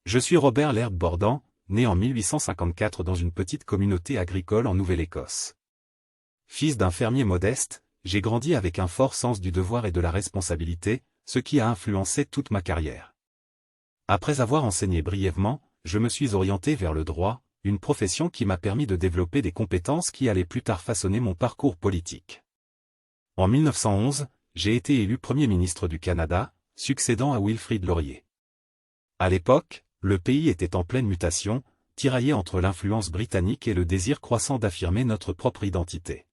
Je suis Robert Laird Bordan, né en 1854 dans une petite communauté agricole en Nouvelle-Écosse. Fils d'un fermier modeste, j'ai grandi avec un fort sens du devoir et de la responsabilité, ce qui a influencé toute ma carrière. Après avoir enseigné brièvement, je me suis orienté vers le droit, une profession qui m'a permis de développer des compétences qui allaient plus tard façonner mon parcours politique. En 1911, j'ai été élu Premier ministre du Canada, succédant à Wilfrid Laurier. À l'époque, le pays était en pleine mutation, tiraillé entre l'influence britannique et le désir croissant d'affirmer notre propre identité.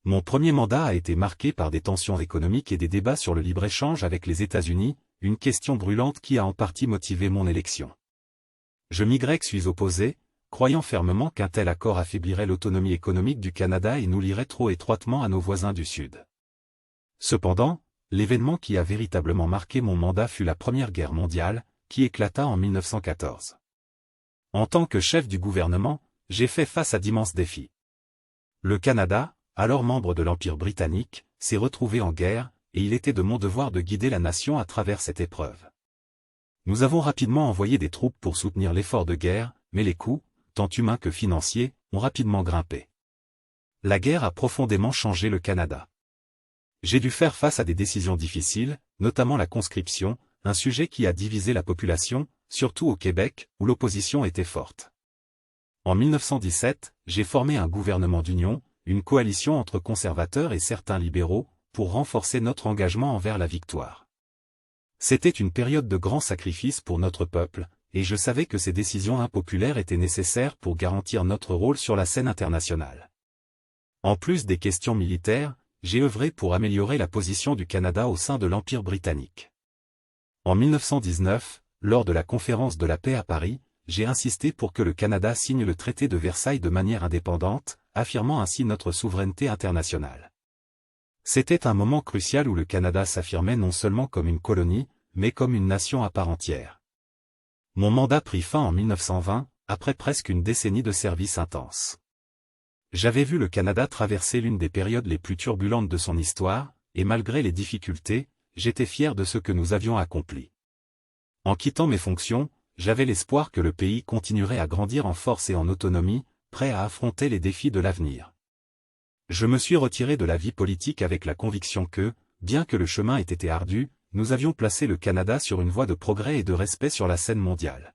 Mon premier mandat a été marqué par des tensions économiques et des débats sur le libre-échange avec les États-Unis, une question brûlante qui a en partie motivé mon élection. Je m'y suis opposé, croyant fermement qu'un tel accord affaiblirait l'autonomie économique du Canada et nous lierait trop étroitement à nos voisins du Sud. Cependant, l'événement qui a véritablement marqué mon mandat fut la Première Guerre mondiale, qui éclata en 1914. En tant que chef du gouvernement, j'ai fait face à d'immenses défis. Le Canada, alors membre de l'Empire britannique, s'est retrouvé en guerre, et il était de mon devoir de guider la nation à travers cette épreuve. Nous avons rapidement envoyé des troupes pour soutenir l'effort de guerre, mais les coûts, tant humains que financiers, ont rapidement grimpé. La guerre a profondément changé le Canada. J'ai dû faire face à des décisions difficiles, notamment la conscription, un sujet qui a divisé la population, surtout au Québec, où l'opposition était forte. En 1917, j'ai formé un gouvernement d'union, une coalition entre conservateurs et certains libéraux, pour renforcer notre engagement envers la victoire. C'était une période de grands sacrifices pour notre peuple, et je savais que ces décisions impopulaires étaient nécessaires pour garantir notre rôle sur la scène internationale. En plus des questions militaires, j'ai œuvré pour améliorer la position du Canada au sein de l'Empire britannique. En 1919, lors de la conférence de la paix à Paris, j'ai insisté pour que le Canada signe le traité de Versailles de manière indépendante, affirmant ainsi notre souveraineté internationale. C'était un moment crucial où le Canada s'affirmait non seulement comme une colonie, mais comme une nation à part entière. Mon mandat prit fin en 1920, après presque une décennie de service intense. J'avais vu le Canada traverser l'une des périodes les plus turbulentes de son histoire, et malgré les difficultés, j'étais fier de ce que nous avions accompli. En quittant mes fonctions, j'avais l'espoir que le pays continuerait à grandir en force et en autonomie, prêt à affronter les défis de l'avenir. Je me suis retiré de la vie politique avec la conviction que, bien que le chemin ait été ardu, nous avions placé le Canada sur une voie de progrès et de respect sur la scène mondiale.